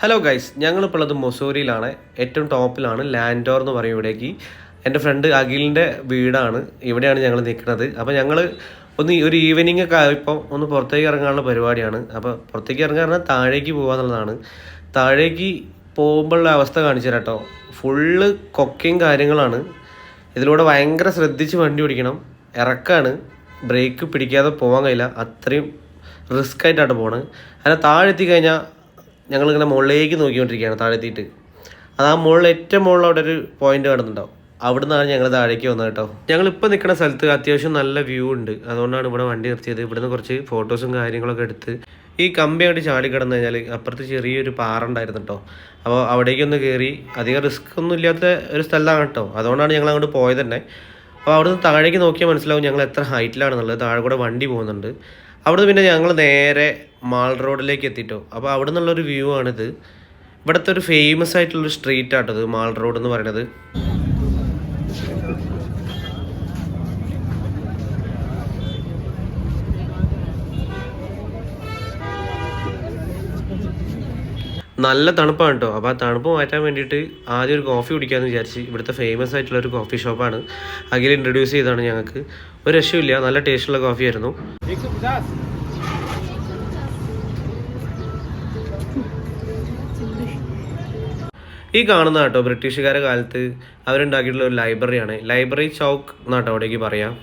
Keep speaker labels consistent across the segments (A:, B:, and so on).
A: Hello guys, ഞങ്ങളിപ്പോൾ ഉള്ളത് മൊസൂരിയിലാണ്. ഏറ്റവും ടോപ്പിലാണ്, ലാൻഡോർ എന്ന് പറയും ഇവിടേക്ക്. എൻ്റെ ഫ്രണ്ട് അഖിലിൻ്റെ വീടാണ്, ഇവിടെയാണ് ഞങ്ങൾ നിൽക്കുന്നത്. അപ്പോൾ ഞങ്ങൾ ഒരു ഈവനിങ് ഒക്കെ ആയപ്പോൾ ഒന്ന് പുറത്തേക്ക് ഇറങ്ങാനുള്ള പരിപാടിയാണ്. അപ്പോൾ പുറത്തേക്ക് ഇറങ്ങാൻ പറഞ്ഞാൽ താഴേക്ക് പോകാന്നുള്ളതാണ്. താഴേക്ക് പോകുമ്പോഴുള്ള അവസ്ഥ കാണിച്ചു തരാം കേട്ടോ. ഫുള്ള് കൊക്കയും കാര്യങ്ങളാണ്. ഇതിലൂടെ ഭയങ്കര ശ്രദ്ധിച്ച് വണ്ടി ഓടിക്കണം. ഇറക്കാണ്, ബ്രേക്ക് പിടിക്കാതെ പോകാൻ കഴിയില്ല, അത്രയും റിസ്ക് ആയിട്ടാണ് പോണത്. അങ്ങനെ താഴെ എത്തിക്കഴിഞ്ഞാൽ ഞങ്ങളിങ്ങനെ മുകളിലേക്ക് നോക്കിക്കൊണ്ടിരിക്കുകയാണ്. താഴെത്തിയിട്ട് അത് ആ മുകളിൽ ഏറ്റവും മുകളിൽ അവിടെ ഒരു പോയിന്റ് കാണുന്നുണ്ടാവും. അവിടെ നിന്നാണ് ഞങ്ങൾ താഴേക്ക് വന്നത് കേട്ടോ. ഞങ്ങളിപ്പോൾ നിൽക്കുന്ന സ്ഥലത്ത് അത്യാവശ്യം നല്ല വ്യൂ ഉണ്ട്, അതുകൊണ്ടാണ് ഇവിടെ വണ്ടി നിർത്തിയത്. ഇവിടുന്ന് കുറച്ച് ഫോട്ടോസും കാര്യങ്ങളൊക്കെ എടുത്ത് ഈ കമ്പി അങ്ങോട്ട് ചാടി കിടന്നു കഴിഞ്ഞാൽ അപ്പുറത്ത് ചെറിയൊരു പാറ ഉണ്ടായിരുന്നു കേട്ടോ. അപ്പോൾ അവിടേക്കൊന്ന് കയറി അധികം റിസ്ക് ഒന്നും ഇല്ലാത്ത ഒരു സ്ഥലമാണ് കേട്ടോ. അതുകൊണ്ടാണ് ഞങ്ങൾ അങ്ങോട്ട് പോയത് തന്നെ. അപ്പോൾ അവിടുന്ന് താഴേക്ക് നോക്കിയാൽ മനസ്സിലാവും ഞങ്ങൾ എത്ര ഹൈറ്റിലാണെന്നുള്ളത്. താഴെ കൂടെ വണ്ടി പോകുന്നുണ്ട്. അവിടുന്ന് പിന്നെ ഞങ്ങൾ നേരെ മാൾ റോഡിലേക്ക് എത്തിയിട്ടോ. അപ്പോൾ അവിടെ നിന്നുള്ളൊരു വ്യൂ ആണിത്. ഇവിടുത്തെ ഒരു ഫേമസ് ആയിട്ടുള്ളൊരു സ്ട്രീറ്റ് ആട്ടത് മാൾ റോഡ് എന്ന് പറയുന്നത്. നല്ല തണുപ്പാണ് കേട്ടോ. അപ്പോൾ ആ തണുപ്പ് മാറ്റാൻ വേണ്ടിയിട്ട് ആദ്യം ഒരു കോഫി കുടിക്കാമെന്ന് വിചാരിച്ച് ഇവിടുത്തെ ഫേമസ് ആയിട്ടുള്ള ഒരു കോഫി ഷോപ്പാണ് അഖിൽ ഇൻട്രൊഡ്യൂസ് ചെയ്താണ് ഞങ്ങൾക്ക്. ഒരു രക്ഷയില്ല, നല്ല ടേസ്റ്റുള്ള കോഫി ആയിരുന്നു. ഈ കാണുന്ന കേട്ടോ ബ്രിട്ടീഷുകാരുടെ കാലത്ത് അവരുണ്ടാക്കിയിട്ടുള്ള ഒരു ലൈബ്രറിയാണ്. ലൈബ്രറി ചൗക്ക് എന്നാട്ടോ അവിടേക്ക് പറയാം.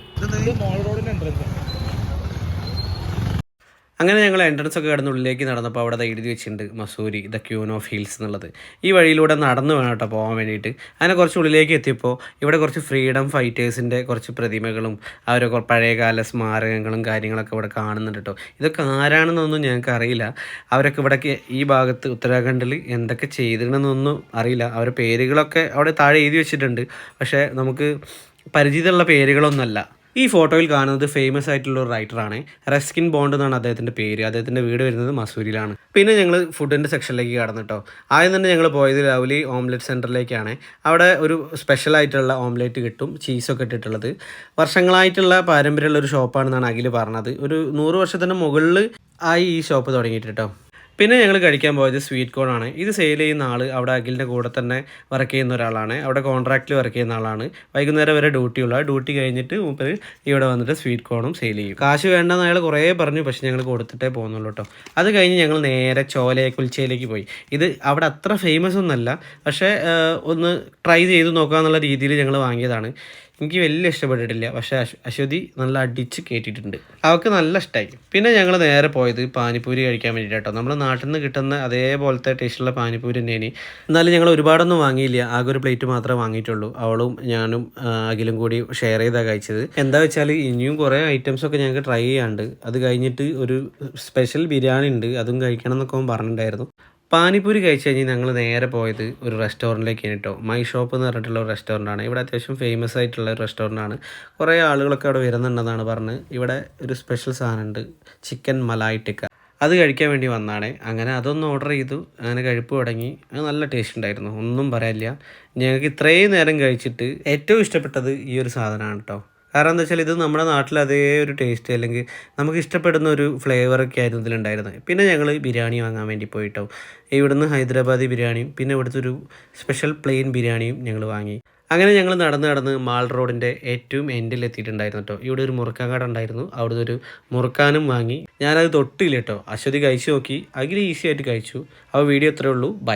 A: അങ്ങനെ ഞങ്ങൾ എൻട്രൻസ് ഒക്കെ കിടന്ന് ഉള്ളിലേക്ക് നടന്നപ്പോൾ അവിടെ എഴുതി വെച്ചിട്ടുണ്ട് Mussoorie the queen of hills എന്നുള്ളത്. ഈ വഴിയിലൂടെ നടന്നു വേണം കേട്ടോ പോകാൻ വേണ്ടിയിട്ട്. അങ്ങനെ കുറച്ച് ഉള്ളിലേക്ക് എത്തിയപ്പോൾ ഇവിടെ കുറച്ച് ഫ്രീഡം ഫൈറ്റേഴ്സിൻ്റെ കുറച്ച് പ്രതിമകളും അവരെ പഴയകാല സ്മാരകങ്ങളും കാര്യങ്ങളൊക്കെ ഇവിടെ കാണുന്നുണ്ട് കേട്ടോ. ഇതൊക്കെ ആരാണെന്നൊന്നും ഞങ്ങൾക്ക് അറിയില്ല. അവരൊക്കെ ഇവിടേക്ക് ഈ ഭാഗത്ത് ഉത്തരാഖണ്ഡിൽ എന്തൊക്കെ ചെയ്തിട്ടുണ്ടെന്നൊന്നും അറിയില്ല. അവരുടെ പേരുകളൊക്കെ അവിടെ താഴെ എഴുതി വെച്ചിട്ടുണ്ട്, പക്ഷേ നമുക്ക് പരിചിതമുള്ള പേരുകളൊന്നുമല്ല. ഈ ഫോട്ടോയിൽ കാണുന്നത് ഫേമസ് ആയിട്ടുള്ള ഒരു റൈറ്ററാണ്. റസ്കിൻ ബോണ്ട് എന്നാണ് അദ്ദേഹത്തിൻ്റെ പേര്. അദ്ദേഹത്തിൻ്റെ വീട് വരുന്നത് മസൂരിയിലാണ്. പിന്നെ ഞങ്ങൾ ഫുഡിൻ്റെ സെക്ഷനിലേക്ക് കടന്നിട്ടോ. ആദ്യം തന്നെ ഞങ്ങൾ പോയത് ലവ്ലി ഓംലെറ്റ് സെൻറ്ററിലേക്കാണ്. അവിടെ ഒരു സ്പെഷ്യലായിട്ടുള്ള ഓംലെറ്റ് കിട്ടും, ചീസൊക്കെ ഇട്ടിട്ടുള്ളത്. വർഷങ്ങളായിട്ടുള്ള പാരമ്പര്യമുള്ള ഒരു ഷോപ്പാണെന്നാണ് അഖിൽ പറഞ്ഞത്. ഒരു 100 വർഷത്തിന് മുകളിൽ ആയി ഈ ഷോപ്പ് തുടങ്ങിയിട്ട് കേട്ടോ. പിന്നെ ഞങ്ങൾ കഴിക്കാൻ പോയത് സ്വീറ്റ് കോൺ ആണ്. ഇത് സെയിൽ ചെയ്യുന്ന ആൾ അവിടെ അഖിലിൻ്റെ കൂടെ തന്നെ വർക്ക് ചെയ്യുന്ന ഒരാളാണ്. അവിടെ കോൺട്രാക്റ്റിൽ വർക്ക് ചെയ്യുന്ന ആളാണ്. വൈകുന്നേരം വരെ ഡ്യൂട്ടിയുള്ള, ഡ്യൂട്ടി കഴിഞ്ഞിട്ട് മൂപ്പര് ഇവിടെ വന്നിട്ട് സ്വീറ്റ് കോണും സെയിൽ ചെയ്യും. കാശ് വേണ്ടെന്ന് അയാൾ കുറേ പറഞ്ഞു, പക്ഷേ ഞങ്ങൾ കൊടുത്തിട്ടേ പോകുന്നുള്ളൂ കേട്ടോ. അത് കഴിഞ്ഞ് ഞങ്ങൾ നേരെ ചോല കുൽച്ചയിലേക്ക് പോയി. ഇത് അവിടെ അത്ര ഫേമസ് ഒന്നല്ല, പക്ഷേ ഒന്ന് ട്രൈ ചെയ്ത് നോക്കുക എന്നുള്ള രീതിയിൽ ഞങ്ങൾ വാങ്ങിയതാണ്. എനിക്ക് വലിയ ഇഷ്ടപ്പെട്ടിട്ടില്ല, പക്ഷേ അശ്വതി നല്ല അടിച്ച് കയറ്റിയിട്ടുണ്ട്. അവൾക്ക് നല്ല ഇഷ്ടമായി. പിന്നെ ഞങ്ങൾ നേരെ പോയത് പാനിപ്പൂരി കഴിക്കാൻ വേണ്ടിയിട്ട് കേട്ടോ. നമ്മുടെ നാട്ടിൽ നിന്ന് കിട്ടുന്ന അതേപോലത്തെ ടേസ്റ്റുള്ള പാനിപ്പൂരി തന്നെയാണ്. എന്നാലും ഞങ്ങൾ ഒരുപാടൊന്നും വാങ്ങിയില്ല, ആകെ ഒരു പ്ലേറ്റ് മാത്രമേ വാങ്ങിയിട്ടുള്ളൂ. അവളും ഞാനും അഖിലും കൂടി ഷെയർ ചെയ്താണ് കഴിച്ചത്. എന്താ വെച്ചാൽ ഇനിയും കുറേ ഐറ്റംസൊക്കെ ഞങ്ങൾക്ക് ട്രൈ ചെയ്യാണ്ട്. അത് കഴിഞ്ഞിട്ട് ഒരു സ്പെഷ്യൽ ബിരിയാണി ഉണ്ട്, അതും കഴിക്കണം എന്നൊക്കെ അവൻ പറഞ്ഞിട്ടുണ്ടായിരുന്നു. പാനിപ്പൂരി കഴിച്ച് കഴിഞ്ഞ് ഞങ്ങൾ നേരെ പോയത് ഒരു റെസ്റ്റോറൻറ്റിലേക്കാണ് കേട്ടോ. മൈ ഷോപ്പ് എന്ന് പറഞ്ഞിട്ടുള്ള ഒരു റെസ്റ്റോറൻ്റാണ്. ഇവിടെ അത്യാവശ്യം ഫേമസ് ആയിട്ടുള്ള ഒരു റെസ്റ്റോറൻ്റാണ്. കുറേ ആളുകളൊക്കെ അവിടെ വരുന്നുണ്ടെന്നാണ് പറഞ്ഞത്. ഇവിടെ ഒരു സ്പെഷ്യൽ സാധനമുണ്ട്, ചിക്കൻ മലായി ടിക്ക. അത് കഴിക്കാൻ വേണ്ടി വന്നതാണ്. അങ്ങനെ അതൊന്ന് ഓർഡർ ചെയ്തു. അങ്ങനെ കഴിപ്പ് തുടങ്ങി. അത് നല്ല ടേസ്റ്റ് ഉണ്ടായിരുന്നു, ഒന്നും പറയാനില്ല. ഞങ്ങൾക്ക് ഇത്രയും നേരം കഴിച്ചിട്ട് ഏറ്റവും ഇഷ്ടപ്പെട്ടത് ഈ ഒരു സാധനമാണ് കേട്ടോ. കാരണം എന്താ വെച്ചാൽ ഇത് നമ്മുടെ നാട്ടിൽ അതേ ഒരു ടേസ്റ്റ്, അല്ലെങ്കിൽ നമുക്ക് ഇഷ്ടപ്പെടുന്ന ഒരു ഫ്ലേവറൊക്കെ ആയിരുന്നു ഇതിലുണ്ടായിരുന്നത്. പിന്നെ ഞങ്ങൾ ബിരിയാണി വാങ്ങാൻ വേണ്ടി പോയിട്ടോ. ഇവിടുന്ന് ഹൈദരാബാദി ബിരിയാണിയും പിന്നെ ഇവിടുത്തെ ഒരു സ്പെഷ്യൽ പ്ലെയിൻ ബിരിയാണിയും ഞങ്ങൾ വാങ്ങി. അങ്ങനെ ഞങ്ങൾ നടന്ന് മാൾ റോഡിൻ്റെ ഏറ്റവും എൻഡിൽ എത്തിയിട്ടുണ്ടായിരുന്നു കേട്ടോ. ഇവിടെ ഒരു മുറുക്കാൻ കട ഉണ്ടായിരുന്നു, അവിടുന്ന് ഒരു മുറുക്കാനും വാങ്ങി. ഞാനത് തൊട്ടില്ല കേട്ടോ. അശ്വതി കഴിച്ചു നോക്കി, അഖിൽ ഈസി ആയിട്ട് കഴിച്ചു. അപ്പോൾ വീഡിയോ ഇത്രയേ ഉള്ളൂ. ബൈ.